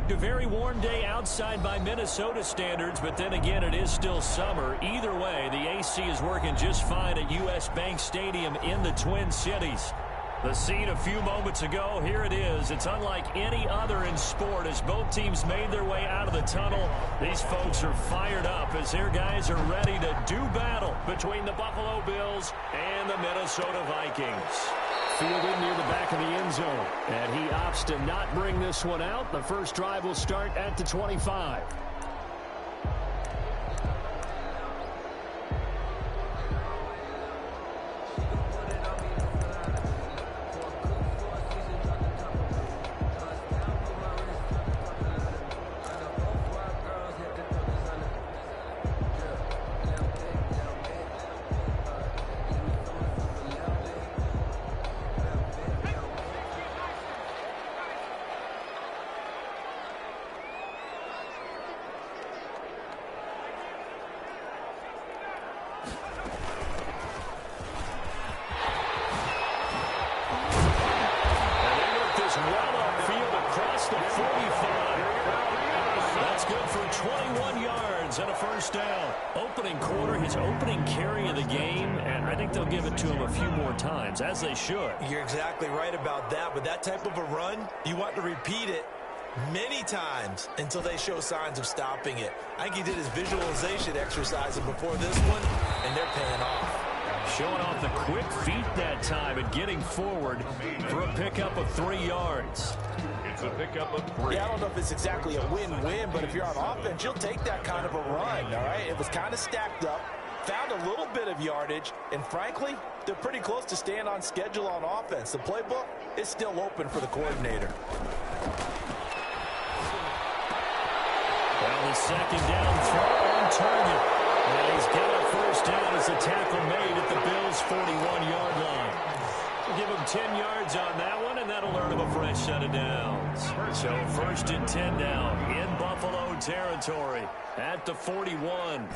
A very warm day outside by Minnesota standards, but then again, it is still summer. Either way, the AC is working just fine at U.S. Bank Stadium in the Twin Cities. The scene a few moments ago, here it is. It's unlike any other in sport as both teams made their way out of the tunnel. These folks are fired up as their guys are ready to do battle between the Buffalo Bills and the Minnesota Vikings. Fielded near the back of the end zone. And he opts to not bring this one out. The first drive will start at the 25. And a first down. Opening quarter, his opening carry of the game, and I think they'll give it to him a few more times, as they should. You're exactly right about that. With that type of a run, you want to repeat it many times until they show signs of stopping it. I think he did his visualization exercise before this one, and they're paying off. Showing off the quick feet that time and getting forward for a pickup of 3 yards. It's a pickup of 3. Yeah, I don't know if it's exactly a win-win, but if you're on offense, you'll take that kind of a run, all right? It was kind of stacked up, found a little bit of yardage, and frankly, they're pretty close to staying on schedule on offense. The playbook is still open for the coordinator. Well, the second down throw on target. And he's got a first down as the tackle made at the Bills' 41-yard line. We'll give him 10 yards on that one, and that'll earn him a fresh set of downs. So first and 10 now in Buffalo territory at the 41.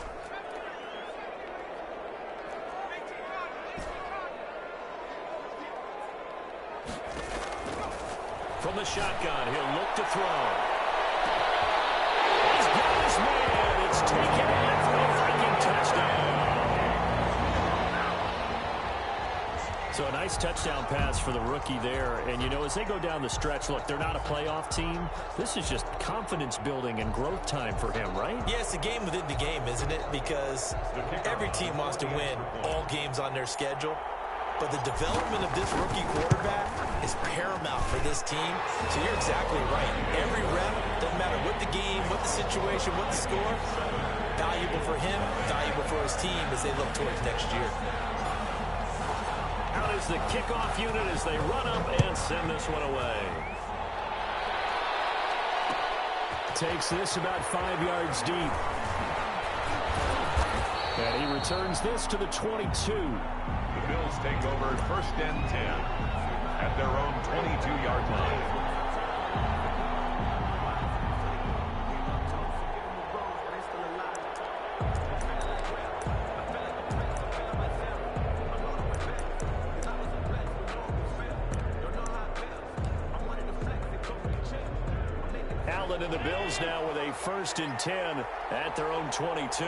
From the shotgun, he'll look to throw. He's got his man. It's taken in for a Viking touchdown. So a nice touchdown pass for the rookie there. And, you know, as they go down the stretch, look, they're not a playoff team. This is just confidence building and growth time for him, right? Yeah, it's a game within the game, isn't it? Because every team wants to win all games on their schedule. But the development of this rookie quarterback is paramount for this team. So you're exactly right. Every rep, doesn't matter what the game, what the situation, what the score, valuable for him, valuable for his team as they look towards next year. Out is the kickoff unit as they run up and send this one away. Takes this about 5 yards deep. And he returns this to the 22. The Bills take over first and 10 at their own 22-yard line. Allen and the Bills now with a first and 10 at their own 22.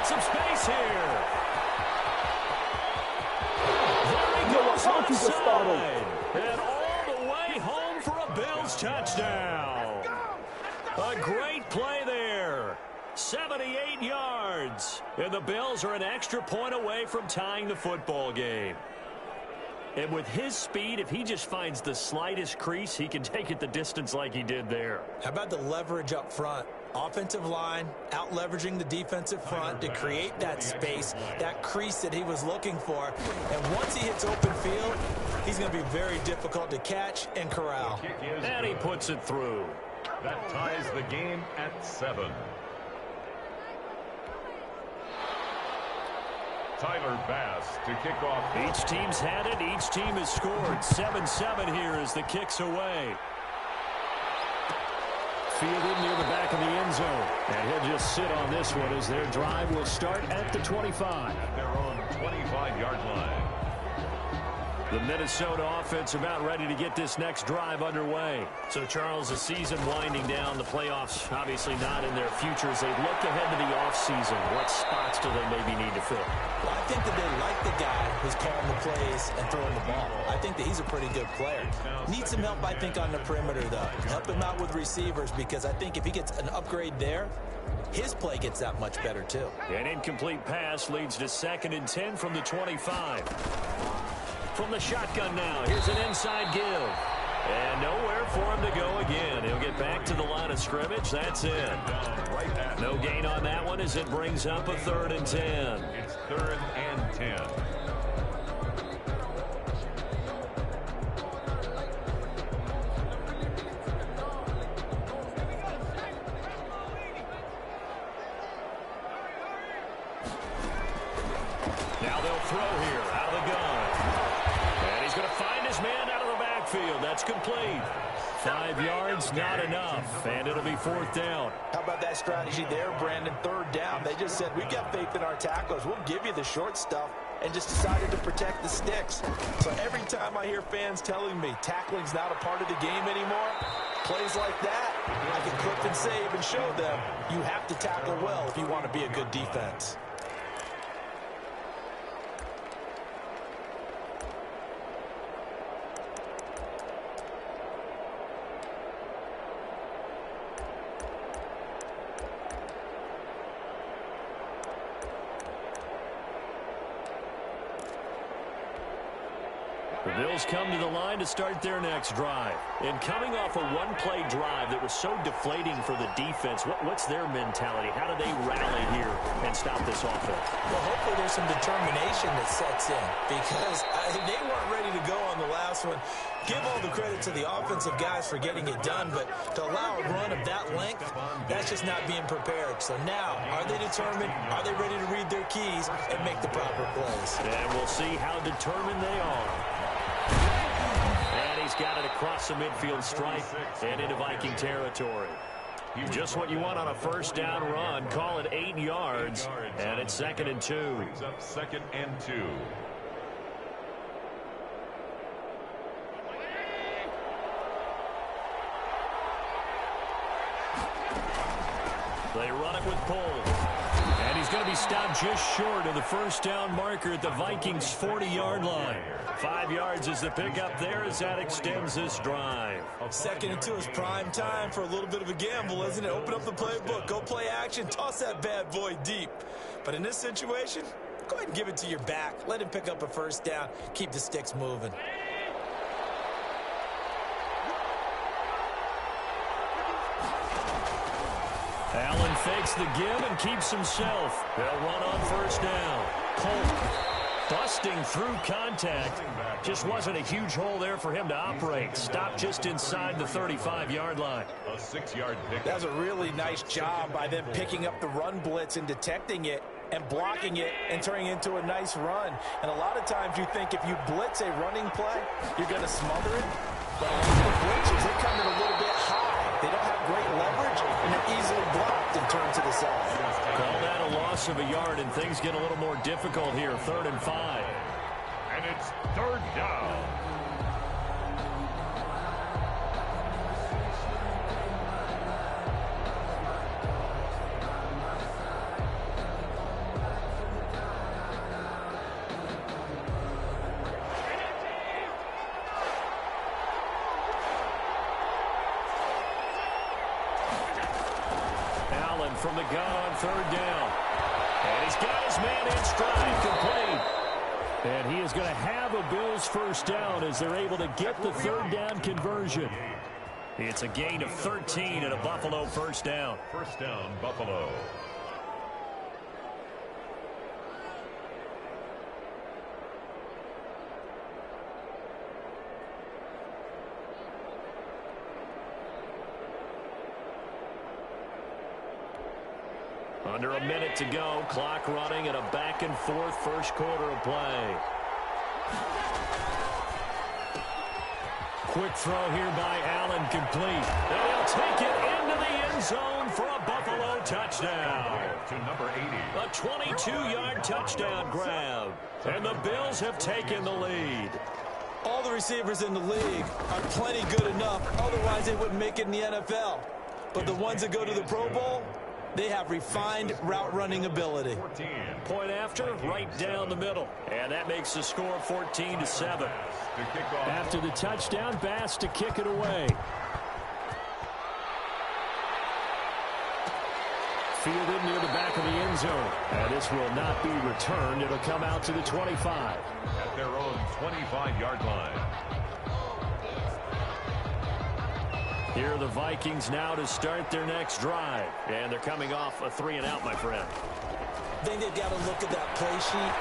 Some space here. There he goes onside. And all the way home for a Bills touchdown. A great play there. 78 yards. And the Bills are an extra point away from tying the football game. And with his speed, if he just finds the slightest crease, he can take it the distance like he did there. How about the leverage up front? Offensive line out leveraging the defensive front to create that space, that crease that he was looking for. And once he hits open field, he's going to be very difficult to catch and corral. And he puts it through. That ties the game at 7. Tyler Bass to kick off. Each team's had it. Each team has scored. 7-7 here as the kick's away. Fielded near the back of the end zone. And he'll just sit on this one as their drive will start at the 25. At their own 25-yard line. The Minnesota offense about ready to get this next drive underway. So, Charles, the season winding down, the playoffs obviously not in their future. As they look ahead to the offseason, what spots do they maybe need to fill? Well, I think that they like the guy who's calling the plays and throwing the ball. I think that he's a pretty good player. Needs some help, I think, on the perimeter, though. Help him out with receivers, because I think if he gets an upgrade there, his play gets that much better, too. An incomplete pass leads to 2nd and 10 from the 25. From the shotgun now, here's an inside give. And nowhere for him to go again. He'll get back to the line of scrimmage. That's it. No gain on that one as it brings up a 3rd and 10. It's 3rd and 10. Now they'll throw here out of the gun. And he's going to find his man out of the backfield. That's complete. 5 yards, not enough. And it'll be 4th down. How about that strategy there, Brandon? 3rd down. They just said, we've got faith in our tacklers. We'll give you the short stuff, and just decided to protect the sticks. So every time I hear fans telling me tackling's not a part of the game anymore, plays like that, I can clip and save and show them you have to tackle well if you want to be a good defense. The Bills come to the line to start their next drive. And coming off a one-play drive that was so deflating for the defense, what's their mentality? How do they rally here and stop this offense? Well, hopefully there's some determination that sets in, because they weren't ready to go on the last one. Give all the credit to the offensive guys for getting it done, but to allow a run of that length, that's just not being prepared. So now, are they determined? Are they ready to read their keys and make the proper plays? And we'll see how determined they are. And he's got it across the midfield stripe and into Viking territory. Just what you want on a 1st down run. Call it 8 yards, and it's 2nd and 2. Brings up 2nd and 2. They run it with Cole. And he's going to be stopped just short of the 1st down marker at the Vikings' 40-yard line. 5 yards is the pickup there as that extends this drive. 2nd and 2 is prime time for a little bit of a gamble, isn't it? Open up the playbook, go play action, toss that bad boy deep. But in this situation, go ahead and give it to your back. Let him pick up a 1st down, keep the sticks moving. Allen fakes the give and keeps himself. They'll run on 1st down. Cole busting through contact. Just wasn't a huge hole there for him to operate. Stopped just inside the 35-yard line. A 6-yard pick. That was a really nice job by them picking up the run blitz and detecting it and blocking it and turning it into a nice run. And a lot of times you think if you blitz a running play, you're going to smother it. But a lot of the blitzes, they come in a little bit high. They don't have great leverage, and they're easily blocked and turned to the side. Call that a loss of a yard, and things get a little more difficult here. 3rd and 5. And it's 3rd down. From the gun on 3rd down. And he's got his man in stride, complete. And he is going to have a Bills 1st down as they're able to get the 3rd down conversion. It's a gain of 13 and a Buffalo 1st down. 1st down, Buffalo. Under a minute to go. Clock running and a back-and-forth 1st quarter of play. Quick throw here by Allen, complete. And he'll take it into the end zone for a Buffalo a touchdown. To number 80. A 22-yard touchdown grab. And the Bills have taken the lead. All the receivers in the league are plenty good enough. Otherwise, they wouldn't make it in the NFL. But the ones that go to the Pro Bowl, they have refined route running ability. 14. Point after, right down the middle. And that makes the score 14-7. After the touchdown, Bass to kick it away. Fielded near the back of the end zone. And this will not be returned. It'll come out to the 25. At their own 25-yard line. Here are the Vikings now to start their next drive. And they're coming off a 3-and-out, my friend. I think they've got to look at that play sheet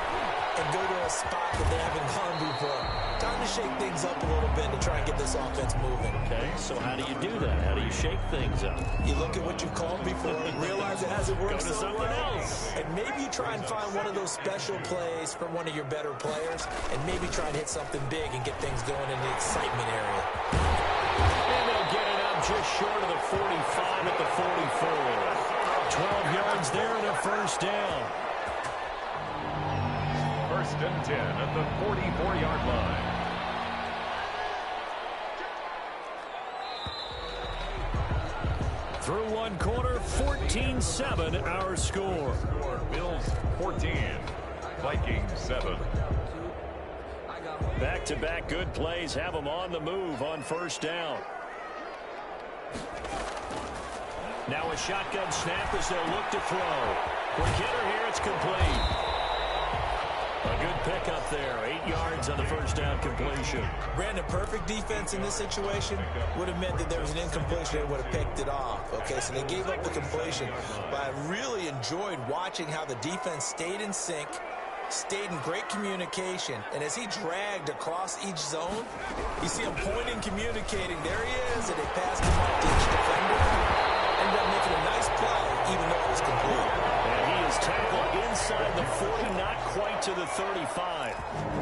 and go to a spot that they haven't gone before. Time to shake things up a little bit to try and get this offense moving. Okay, so how do you do that? How do you shake things up? You look at what you've called before, realize it hasn't worked Go to so something well, else. and maybe you try and find one of those special plays from one of your better players, and maybe try and hit something big and get things going in the excitement area. And they'll get it up just short of the 45 at the 44. 12 yards there and a first down. First and 10 at the 44-yard line. Through one quarter, 14-7 our score. Bills 14, Vikings 7. Back-to-back good plays have them on the move on first down. Now a shotgun snap as they'll look to throw. Quick hitter here, it's complete. A good pickup there, 8 yards on the first down completion. Brandon, perfect defense in this situation would have meant that there was an incompletion. They would have picked it off. Okay, so they gave up the completion. But I really enjoyed watching how the defense stayed in sync, stayed in great communication. And as he dragged across each zone, you see him pointing, communicating. There he is, and they passed him off to each defender. Ended up making a nice play, even though it was complete. And he is tackled inside the 40, not quite to the 35.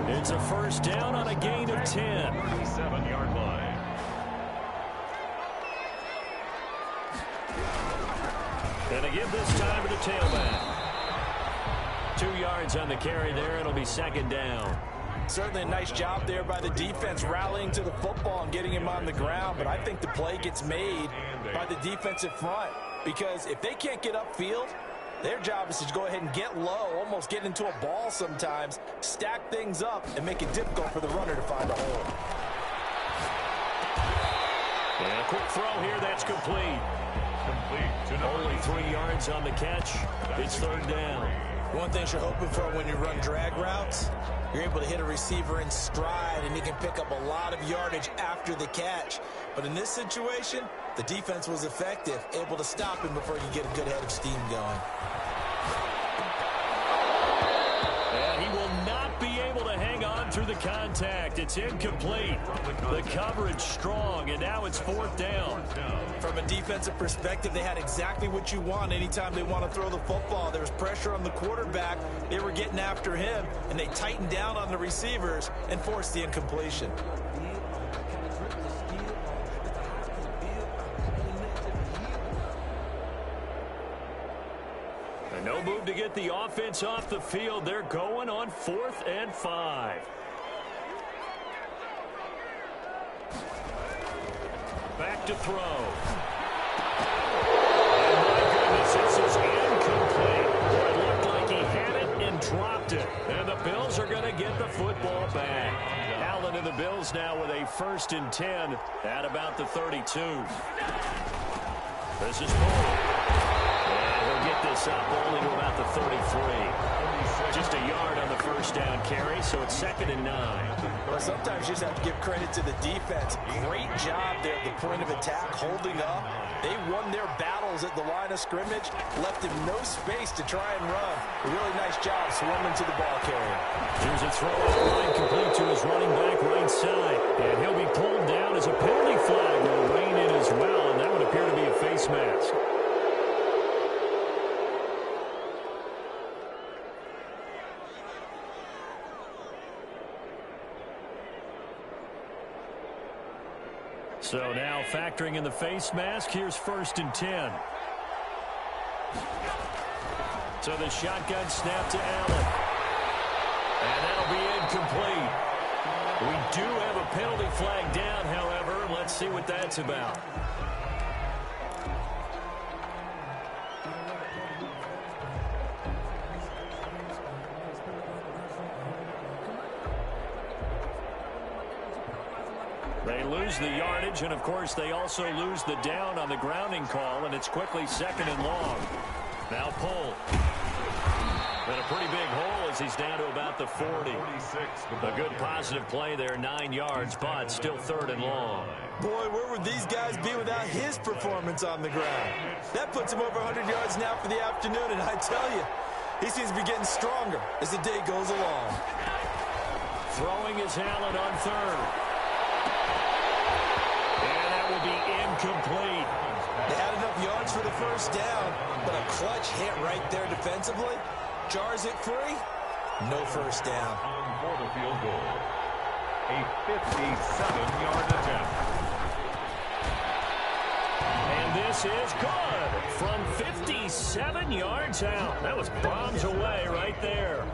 It's a first down on a gain of 10. 37-yard line. And they give this time to the tailback. 2 yards on the carry there. It'll be second down. Certainly a nice job there by the defense rallying to the football and getting him on the ground. But I think the play gets made by the defensive front, because if they can't get upfield, their job is to go ahead and get low, almost get into a ball sometimes, stack things up, and make it difficult for the runner to find a hole. And a quick throw here. That's complete. Only 3 yards on the catch. It's third down. One thing you're hoping for when you run drag routes, you're able to hit a receiver in stride, and he can pick up a lot of yardage after the catch. But in this situation, the defense was effective, able to stop him before you get a good head of steam going. And he will not be able to hang on through the contact. It's incomplete. The coverage strong, and now it's fourth down. From a defensive perspective, they had exactly what you want anytime they want to throw the football. There was pressure on the quarterback. They were getting after him, and they tightened down on the receivers and forced the incompletion. And no move to get the offense off the field. They're going on 4th and 5. Back to throw. And my goodness, this is incomplete. It looked like he had it and dropped it. And the Bills are going to get the football back. Allen and the Bills now with a 1st and 10 at about the 32. This is Moore. And he'll get this up only to about the 33. Just a yard on the first down carry, so it's 2nd and 9. Well, sometimes you just have to give credit to the defense. Great job there at the point of attack, holding up. They won their battles at the line of scrimmage, left him no space to try and run. A really nice job swarming to the ball carrier. Here's a throw line complete to his running back right side. And he'll be pulled down as a penalty flag will rein in as well, and that would appear to be a face mask. So now factoring in the face mask, here's 1st and 10. So the shotgun snap to Allen. And that'll be incomplete. We do have a penalty flag down, however. Let's see what that's about. They lose the yardage, and, of course, they also lose the down on the grounding call, and it's quickly second and long. Now pull. And a pretty big hole as he's down to about the 40. A good positive play there, 9 yards, but still third and long. Boy, where would these guys be without his performance on the ground? That puts him over 100 yards now for the afternoon, and I tell you, he seems to be getting stronger as the day goes along. Throwing is Allen on third. And that will be incomplete. They had enough yards for the first down, but a clutch hit right there defensively jars it free. No first down. For the field goal, a 57-yard attempt. And this is good from 57 yards out. That was bombs away right there.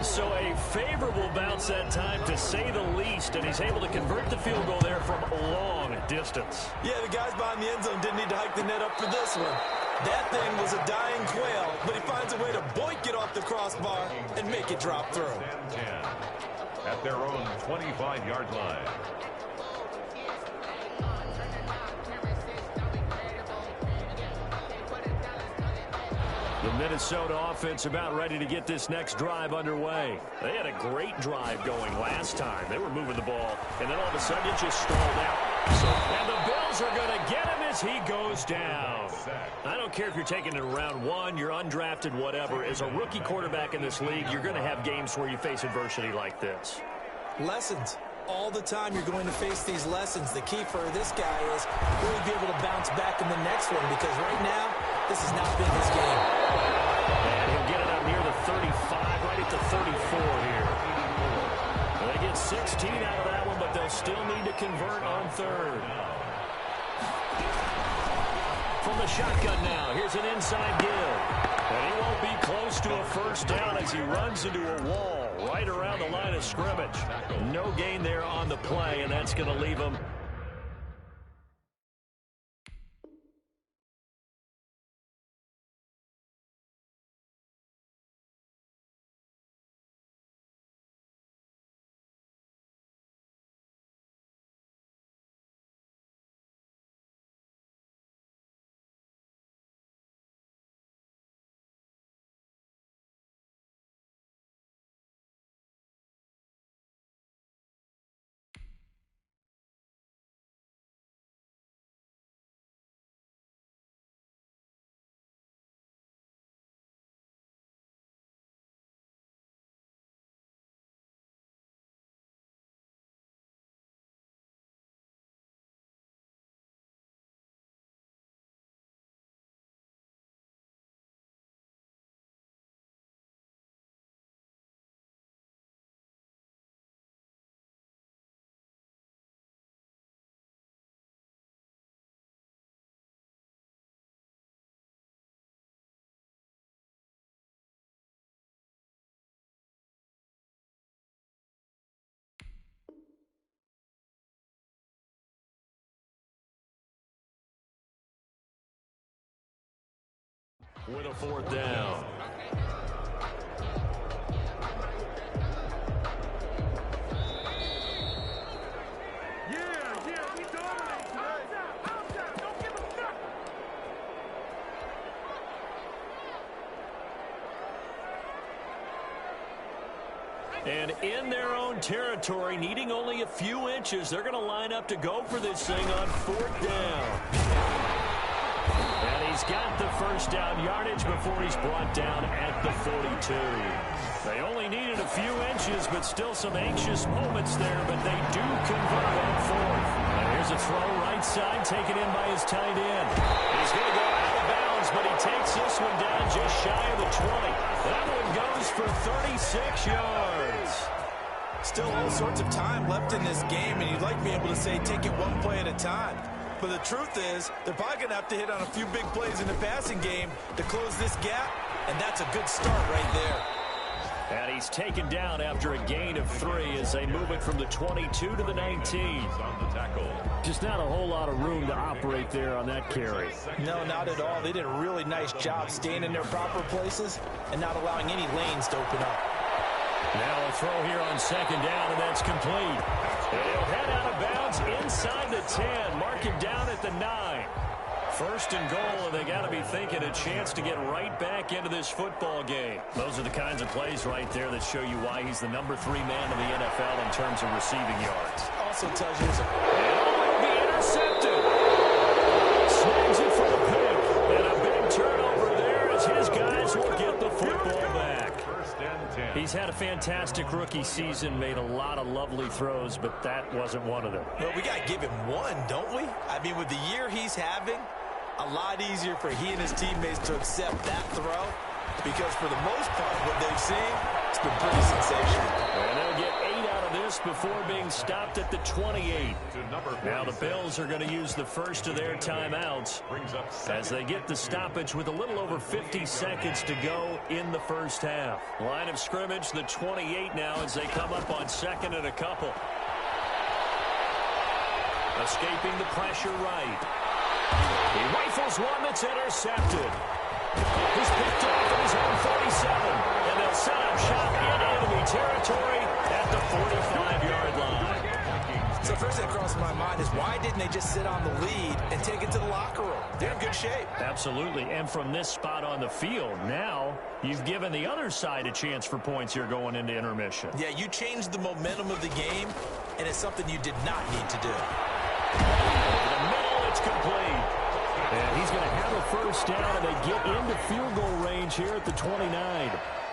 So a favorable bounce that time, to say the least, and he's able to convert the field goal there from a long distance. Yeah, the guys behind the end zone didn't need to hike the net up for this one. That thing was a dying quail, but he finds a way to boink it off the crossbar and make it drop through. 10 at their own 25-yard line. The Minnesota offense about ready to get this next drive underway. They had a great drive going last time. They were moving the ball, and then all of a sudden it just stalled out. And the Bills are going to get him as he goes down. I don't care if you're taking it in round 1, you're undrafted, whatever. As a rookie quarterback in this league, you're going to have games where you face adversity like this. Lessons. All the time you're going to face these lessons. The key for this guy is really be able to bounce back in the next one, because right now, this has not been his game. And he'll get it up near the 35, right at the 34 here. They get 16 out of that one, but they'll still need to convert on third. From the shotgun now, here's an inside give. And he won't be close to a first down as he runs into a wall right around the line of scrimmage. No gain there on the play, and that's going to leave him with a fourth down. We dominate today. Don't give us nothing. And in their own territory, needing only a few inches, they're going to line up to go for this thing on fourth down. And he's got the first down yardage before he's brought down at the 42. They only needed a few inches, but still some anxious moments there, but they do convert on fourth. And here's a throw right side, taken in by his tight end. He's going to go out of bounds, but he takes this one down just shy of the 20. That one goes for 36 yards. Still all sorts of time left in this game, and you'd like to be able to say take it one play at a time. But the truth is, they're probably going to have to hit on a few big plays in the passing game to close this gap, and that's a good start right there. And he's taken down after a gain of 3 as they move it from the 22 to the 19. Just not a whole lot of room to operate there on that carry. No, not at all. They did a really nice job staying in their proper places and not allowing any lanes to open up. Now a throw here on 2nd down, and that's complete. He'll head out of bounds inside the 10. Mark him down at the 9. 1st and goal, and they got to be thinking a chance to get right back into this football game. Those are the kinds of plays right there that show you why he's the number 3 man in the NFL in terms of receiving yards. Also tells you there's a... And will be intercepted. Snags it for the pick. And a big turnover there as his guys will get the football back. He's had a fantastic rookie season, made a lot of lovely throws, but that wasn't one of them. Well, we got to give him one, don't we? I mean, with the year he's having, a lot easier for he and his teammates to accept that throw because for the most part, what they've seen, it's been pretty sensational. And they'll get 8 out of this before being stopped at the 28. Now the Bills are going to use the first of their timeouts as they get the stoppage with a little over 50 seconds to go in the first half. Line of scrimmage, the 28 now as they come up on 2nd and a couple. Escaping the pressure right. He rifles one that's intercepted. He's picked off at his own 47. And they'll set up shop in enemy territory at the 45-yard line. So first that crossed my mind is why didn't they just sit on the lead and take it to the locker room? They're in good shape. Absolutely. And from this spot on the field, now you've given the other side a chance for points here going into intermission. Yeah, you changed the momentum of the game, and it's something you did not need to do. Over the middle, it's complete. And he's going to have a first down, and they get into field goal range here at the 29.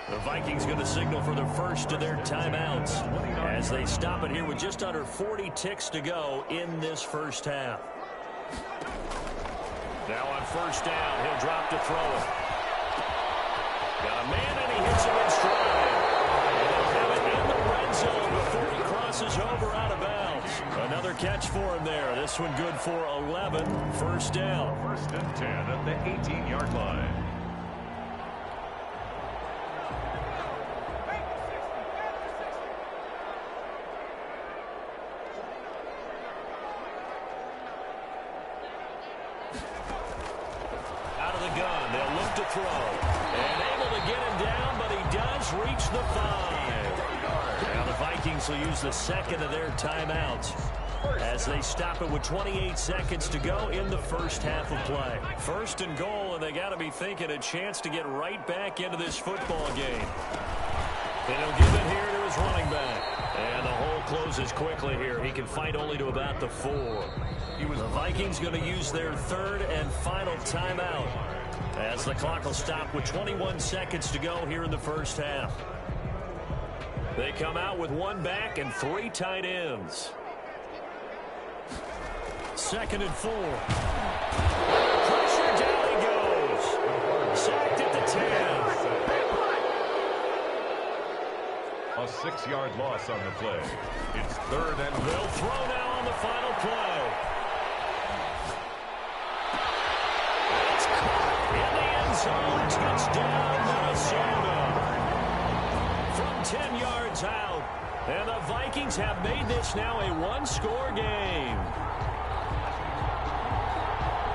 The Vikings going to signal for the first of their timeouts as they stop it here with just under 40 ticks to go in this first half. Now on first down, he'll drop to throw it. Got a man, and he hits him in stride. And he'll have it in the red zone before he crosses over out of bounds. Another catch for him there. This one good for 11. First down. 1st and 10 at the 18-yard line. Out of the gun, they'll look to throw. And able to get him down, but he does reach the 5. Now the Vikings will use the second of their timeouts as they stop it with 28 seconds to go in the first half of play. 1st and goal, and they got to be thinking a chance to get right back into this football game. And he'll give it here to his running back. And the hole closes quickly here. He can fight only to about the 4. The Vikings going to use their 3rd and final timeout as the clock will stop with 21 seconds to go here in the first half. They come out with 1 back and 3 tight ends. 2nd and 4. Pressure, down he goes. Sacked at the 10. A 6-yard loss on the play. It's 3rd and... They'll throw now on the final play. It's caught in the end zone. Touchdown, Minnesota. From 10 yards out. And the Vikings have made this now a 1-score game.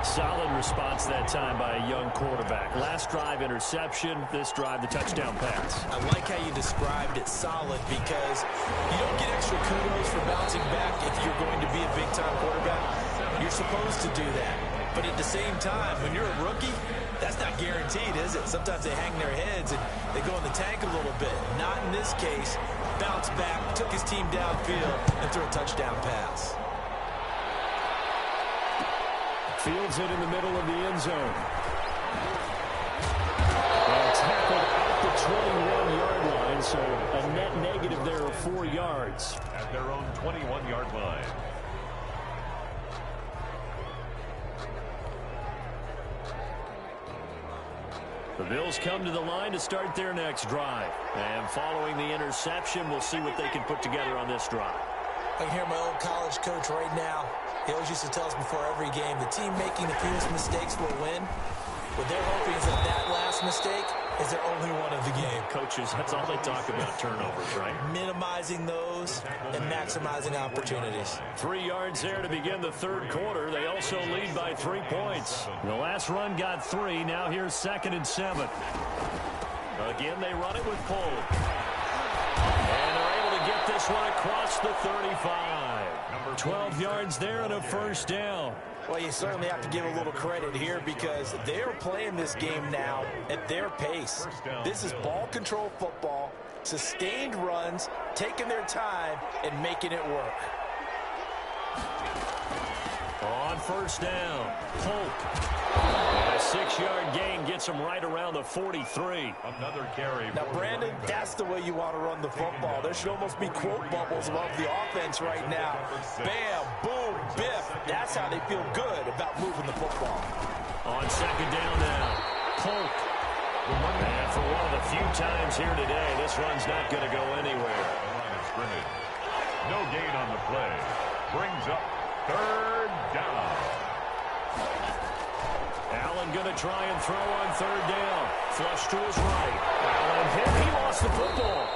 Solid response that time by a young quarterback. Last drive, interception. This drive, the touchdown pass. I like how you described it solid because you don't get extra kudos for bouncing back if you're going to be a big-time quarterback. You're supposed to do that. But at the same time, when you're a rookie, that's not guaranteed, is it? Sometimes they hang their heads and they go in the tank a little bit. Not in this case. Bounced back, took his team downfield, and threw a touchdown pass. Fields it in the middle of the end zone. And tackled at the 21-yard line, so a net negative there of 4 yards. At their own 21-yard line. The Bills come to the line to start their next drive. And following the interception, we'll see what they can put together on this drive. I can hear my old college coach right now. He always used to tell us before every game, the team making the fewest mistakes will win. What they're hoping is that last mistake is their only one of the game. Coaches, that's all they talk about, turnovers, right? Minimizing those and maximizing opportunities. 3 yards there to begin the third quarter. They also lead by 3 points. The last run got 3. Now here's 2nd and 7. Again, they run it with Cole. And they're able to get this one across the 35. 12 yards there and a first down. Well, you certainly have to give a little credit here because they're playing this game now at their pace. This is ball control football, sustained runs, taking their time and making it work. On first down, Polk. And a 6-yard gain gets him right around the 43. Another carry. Now, Brandon, that's the way you want to run the football. There should almost be quote bubbles above the offense right now. Bam, boom, biff. That's how they feel good about moving the football. On 2nd down now, Polk. And for one of the few times here today, this run's not going to go anywhere. No gain on the play. Brings up 3rd down. Allen going to try and throw on 3rd down. Flush to his right. Allen hit. He lost the football.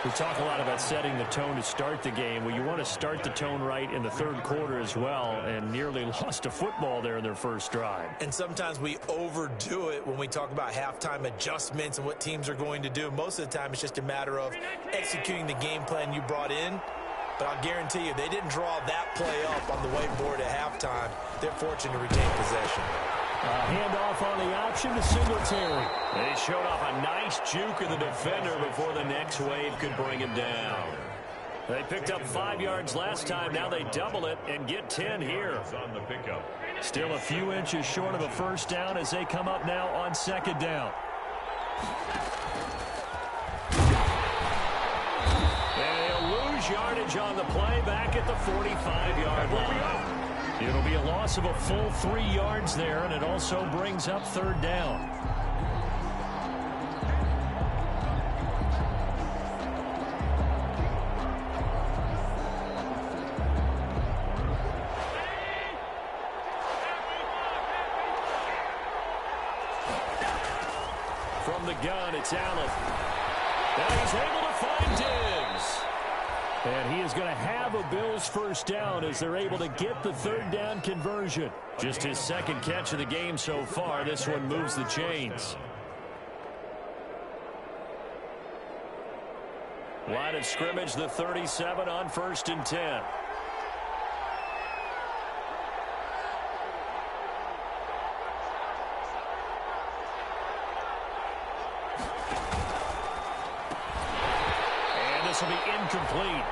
We talk a lot about setting the tone to start the game. Well, you want to start the tone right in the third quarter as well, and nearly lost a football there in their first drive. And sometimes we overdo it when we talk about halftime adjustments and what teams are going to do. Most of the time, it's just a matter of executing the game plan you brought in. But I'll guarantee you, they didn't draw that play up on the whiteboard at halftime. They're fortunate to retain possession. Handoff on the option to Singletary. They showed off a nice juke of the defender before the next wave could bring him down. They picked up 5 yards last time. Now they double it and get 10 here. On the pickup. Still a few inches short of a first down as they come up now on 2nd down. Yardage on the play back at the 45-yard line. It'll be a loss of a full 3 yards there, and it also brings up 3rd down. From the gun, it's Allen. And he's able to find Diggs. And he is going to have a Bills first down as they're able to get the 3rd down conversion. Just his 2nd catch of the game so far. This one moves the chains. Line of scrimmage, the 37 on 1st and 10. And this will be incomplete.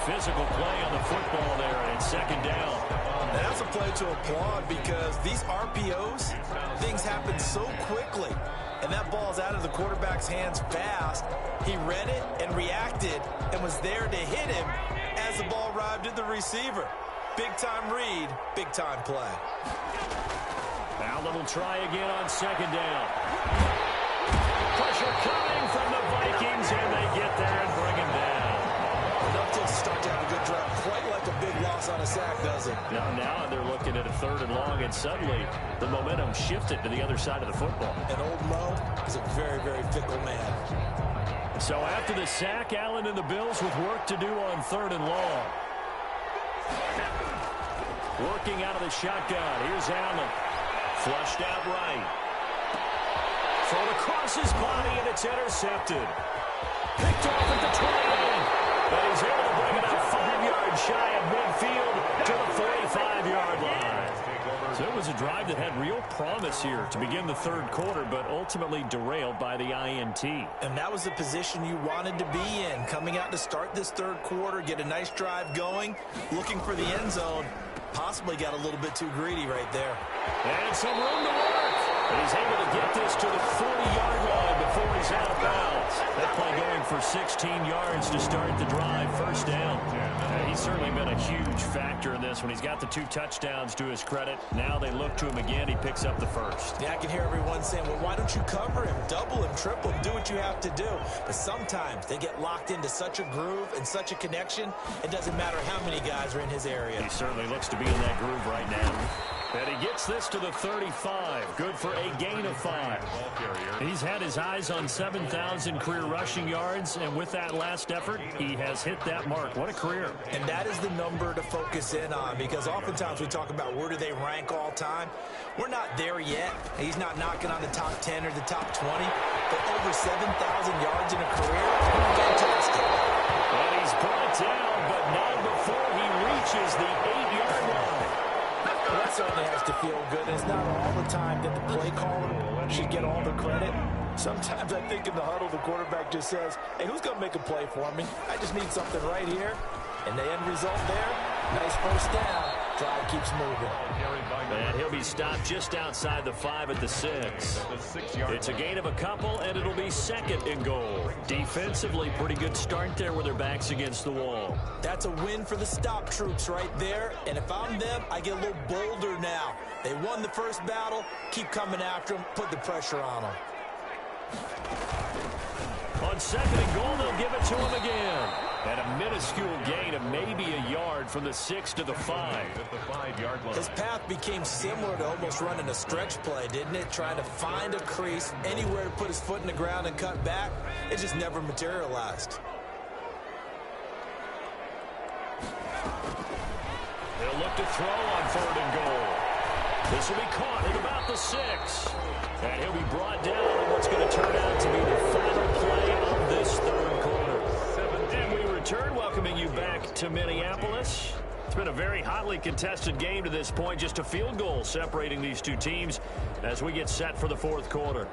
Physical play on the football there, and it's 2nd down. And that's a play to applaud because these RPOs, things happen so quickly. And that ball's out of the quarterback's hands fast. He read it and reacted and was there to hit him as the ball arrived at the receiver. Big-time read, big-time play. Allen will try again on 2nd down. Pressure coming from the Vikings, and they get there and bring him down. Enough to start to have a good drive. Quite like a big loss on a sack, does it? Now they're looking at a 3rd and long, and suddenly the momentum shifted to the other side of the football. And old Mo is a very, very fickle man. So after the sack, Allen and the Bills with work to do on 3rd and long. Working out of the shotgun. Here's Allen. Flushed out right. Thrown across his body, and it's intercepted. Picked off at the 28. But he's able to bring it up 5 yards shy of midfield to the 45-yard line. So it was a drive that had real promise here to begin the third quarter, but ultimately derailed by the INT. And that was the position you wanted to be in, coming out to start this third quarter, get a nice drive going, looking for the end zone. Possibly got a little bit too greedy right there. And some room to work. But he's able to get this to the 40-yard line before he's out of bounds. That play going for 16 yards to start the drive. First down. He's certainly been a huge factor in this when he's got the 2 touchdowns to his credit. Now they look to him again. He picks up the first. Yeah, I can hear everyone saying, well, why don't you cover him, double him, triple him, do what you have to do. But sometimes they get locked into such a groove and such a connection, it doesn't matter how many guys are in his area. He certainly looks to be in that groove right now. And he gets this to the 35. Good for a gain of 5. He's had his eyes on 7,000 career rushing yards, and with that last effort, he has hit that mark. What a career. And that is the number to focus in on, because oftentimes we talk about where do they rank all time. We're not there yet. He's not knocking on the top 10 or the top 20, but over 7,000 yards in a career, fantastic. And he's brought down, but not before he reaches the 8-yard line. That certainly has to feel good. It's not all the time that the play caller should get all the credit. Sometimes I think in the huddle, the quarterback just says, hey, who's going to make a play for me? I just need something right here. And the end result there, nice first down. Drive keeps moving. And he'll be stopped just outside the 5 at the 6. It's a gain of a couple, and it'll be 2nd and goal. Defensively, pretty good start there with their backs against the wall. That's a win for the stop troops right there. And if I'm them, I get a little bolder now. They won the first battle. Keep coming after them. Put the pressure on them. On 2nd and goal, they'll give it to him again. And a minuscule gain of maybe a yard from the 6 to the 5. His path became similar to almost running a stretch play, didn't it? Trying to find a crease, anywhere to put his foot in the ground and cut back. It just never materialized. They'll look to throw on 3rd and goal. This will be caught at about the 6. And he'll be brought down in what's going to turn out to be the final play of this 3rd quarter. And we return, welcoming you back to Minneapolis. It's been a very hotly contested game to this point. Just a field goal separating these two teams as we get set for the 4th quarter.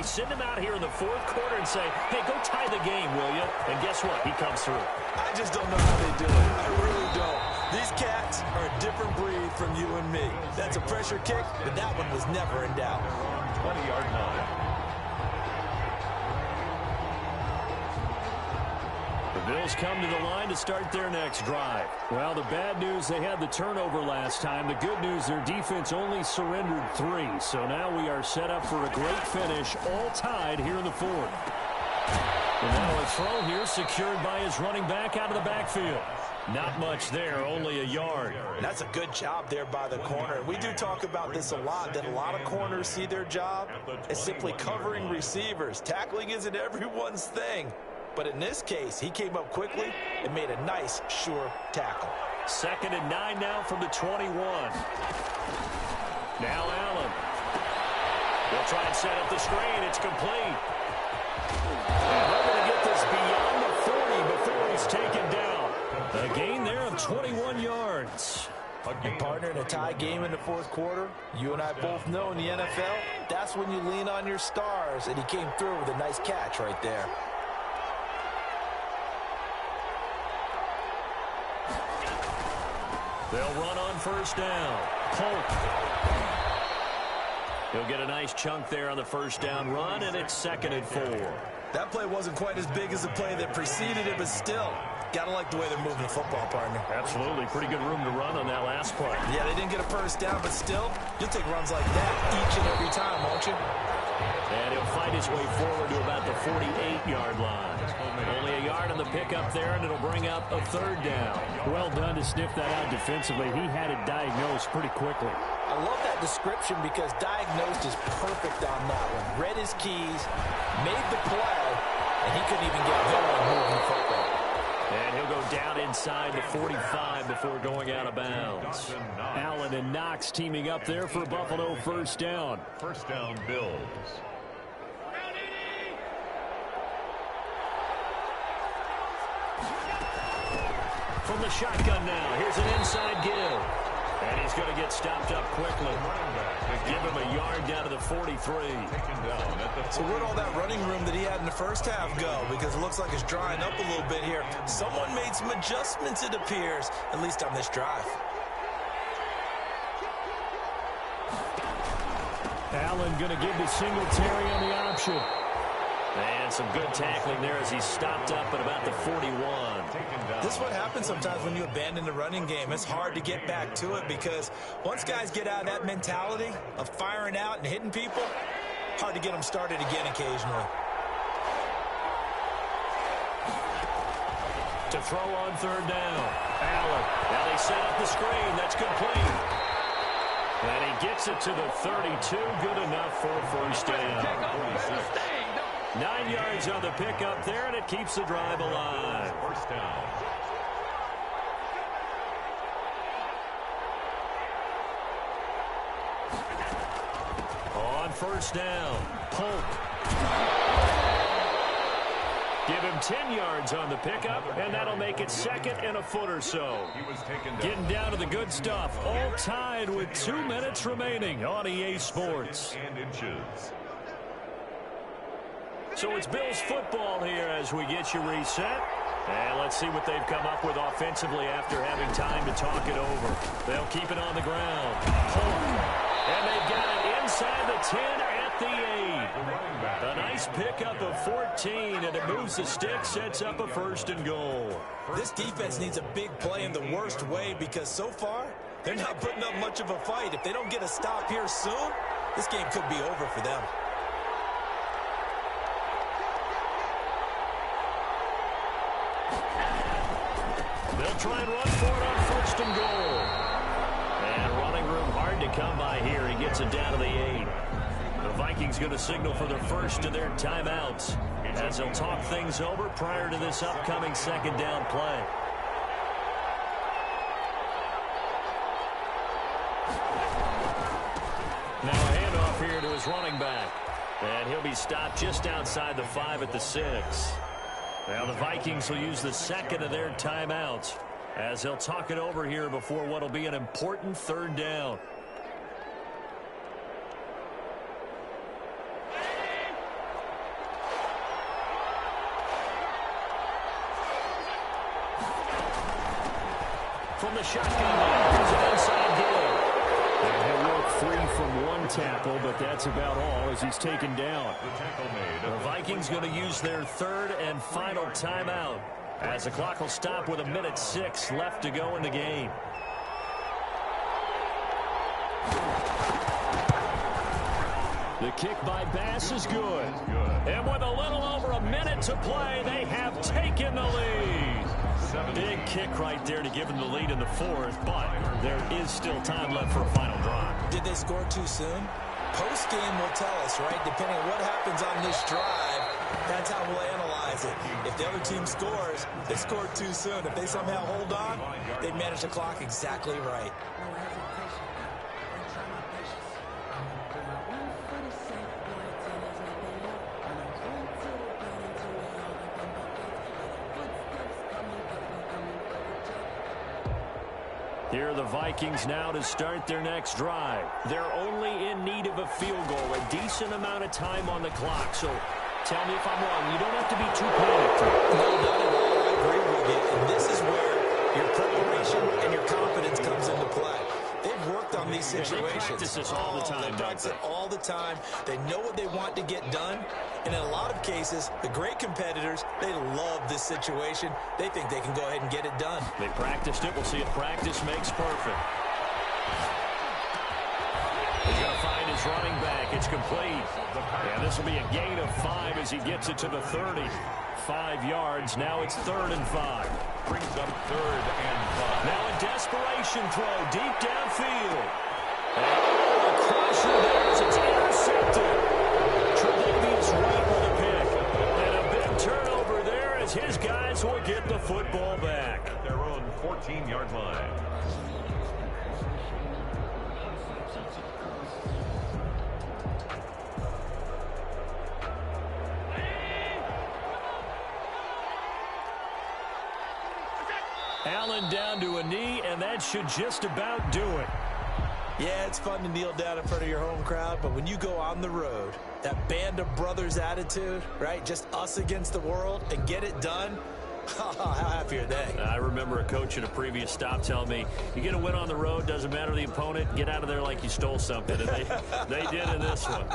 Send him out here in the 4th quarter and say, hey, go tie the game, will you? And guess what? He comes through. I just don't know how they do it. I really don't. These cats are a different breed from you and me. That's a pressure kick, but that one was never in doubt. 20-yard line. The Bills come to the line to start their next drive. Well, the bad news, they had the turnover last time. The good news, their defense only surrendered 3. So now we are set up for a great finish, all tied here in the 4th. And now a throw here secured by his running back out of the backfield. Not much there, only a yard. That's a good job there by the corner. We do talk about this a lot, that a lot of corners see their job as simply covering receivers. Tackling isn't everyone's thing. But in this case, he came up quickly and made a nice, sure tackle. 2nd and 9 now from the 21. Now Allen. They'll try and set up the screen. It's complete. And they're going to get this beyond the 40 before he's taken down. A gain there of 21 yards. And partner, in a tie game in the 4th quarter, you and I both know in the NFL, that's when you lean on your stars. And he came through with a nice catch right there. They'll run on 1st down. Holt. He'll get a nice chunk there on the 1st down run, and it's 2nd and 4. That play wasn't quite as big as the play that preceded it, but still, gotta like the way they're moving the football, partner. Absolutely. Pretty good room to run on that last play. Yeah, they didn't get a first down, but still, you'll take runs like that each and every time, won't you? And he'll fight his way forward to about the 48-yard line. Only a yard on the pickup there, and it'll bring up a 3rd down. Well done to sniff that out defensively. He had it diagnosed pretty quickly. I love that description because diagnosed is perfect on that one. Read his keys, made the play, and he couldn't even get going moving the football. And he'll go down inside the 45 before going out of bounds. Allen and Knox teaming up there for Buffalo 1st down. 1st down, Bills. From the shotgun now, here's an inside give. And he's going to get stopped up quickly. Give him a yard down to the 43. So where'd all that running room that he had in the first half go? Because it looks like it's drying up a little bit here. Someone made some adjustments, it appears, at least on this drive. Allen going to give the Singletary on the option. And some good tackling there as he stopped up at about the 41. This is what happens sometimes when you abandon the running game. It's hard to get back to it because once guys get out of that mentality of firing out and hitting people, hard to get them started again occasionally. To throw on third down. Allen. Now they set up the screen. That's complete. And he gets it to the 32. Good enough for a first down. 9 yards on the pickup there, and it keeps the drive alive. First down. On first down, Polk. Give him 10 yards on the pickup, and that'll make it second and a foot or so. Getting down to the good stuff, all tied with 2 minutes remaining on EA Sports. So it's Bills football here as we get you reset. And let's see what they've come up with offensively after having time to talk it over. They'll keep it on the ground. And they've got it inside the 10 at the 8. A nice pickup of 14, and it moves the stick, sets up a first and goal. This defense needs a big play in the worst way because so far, they're not putting up much of a fight. If they don't get a stop here soon, this game could be over for them. They'll try and run for it on first and goal. And running room hard to come by here. He gets it down to the 8. The Vikings going to signal for the first of their timeouts as they'll talk things over prior to this upcoming second down play. Now a handoff here to his running back. And he'll be stopped just outside the 5 at the 6. Now the Vikings will use the second of their timeouts as they'll talk it over here before what will be an important third down. From the shotgun, here's an inside give. And he'll work free from one tackle, but that's about all as he's taken down. The Vikings going to use their third and final timeout as the clock will stop with 1:06 left to go in the game. The kick by Bass is good. And with a little over a minute to play, they have taken the lead. Big kick right there to give them the lead in the fourth, but there is still time left for a final drive. Did they score too soon? Post-game will tell us, right? Depending on what happens on this drive, that's how we'll analyze it. If the other team scores, they scored too soon. If they somehow hold on, they manage the clock exactly right. Here are the Vikings now to start their next drive. They're only in need of a field goal, a decent amount of time on the clock. So tell me if I'm wrong. You don't have to be too panicked. No, not at all. I agree with you. And this is where your preparation and your confidence comes into play. They've worked on these situations. They practice this all the time. They practice it all the time. They know what they want to get done. And in a lot of cases, the great competitors, they love this situation. They think they can go ahead and get it done. They practiced it. We'll see if practice makes perfect. He's going to find his running back. It's complete. And this will be a gain of 5 as he gets it to the 30. 5 yards. Now it's 3rd and 5. Brings up 3rd and 5. Now a desperation throw deep downfield. And a crusher there as it's intercepted. Tre'Davious White with a pick. And a big turnover there as his guys will get the football back. At their own 14-yard line. Allen down to a knee, and that should just about do it. Yeah, it's fun to kneel down in front of your home crowd, but when you go on the road, that band of brothers attitude, right, just us against the world, and get it done, how happy are they? I remember a coach at a previous stop telling me, you get a win on the road, doesn't matter the opponent, get out of there like you stole something. And they did in this one.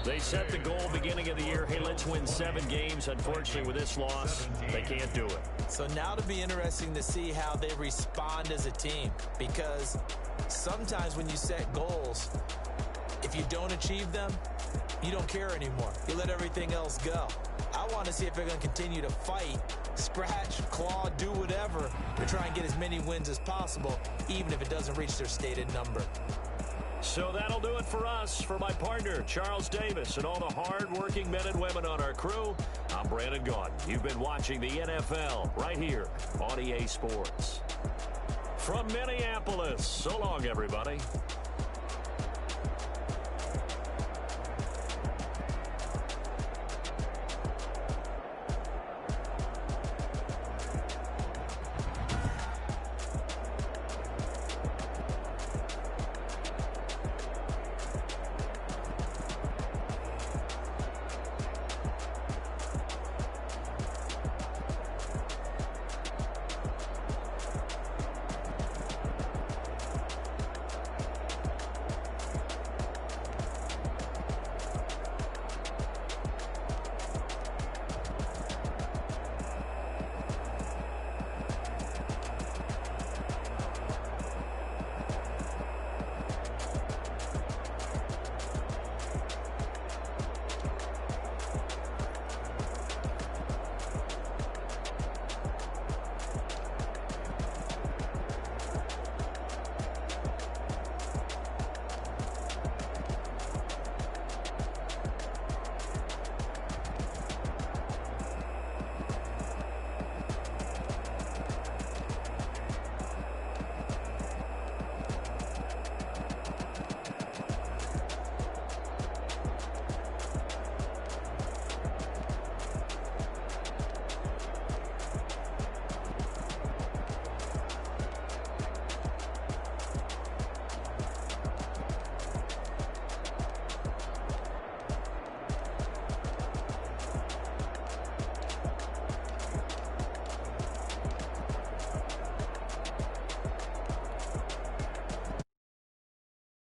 They set the goal beginning of the year. Hey, let's win 7 games. Unfortunately, with this loss, they can't do it. So now it'll be interesting to see how they respond as a team, because sometimes when you set goals, if you don't achieve them, you don't care anymore. You let everything else go. I want to see if they're going to continue to fight, scratch, claw, do whatever to try and get as many wins as possible, even if it doesn't reach their stated number. So that'll do it for us. For my partner, Charles Davis, and all the hard-working men and women on our crew, I'm Brandon Gaudin. You've been watching the NFL right here on EA Sports. From Minneapolis, so long, everybody.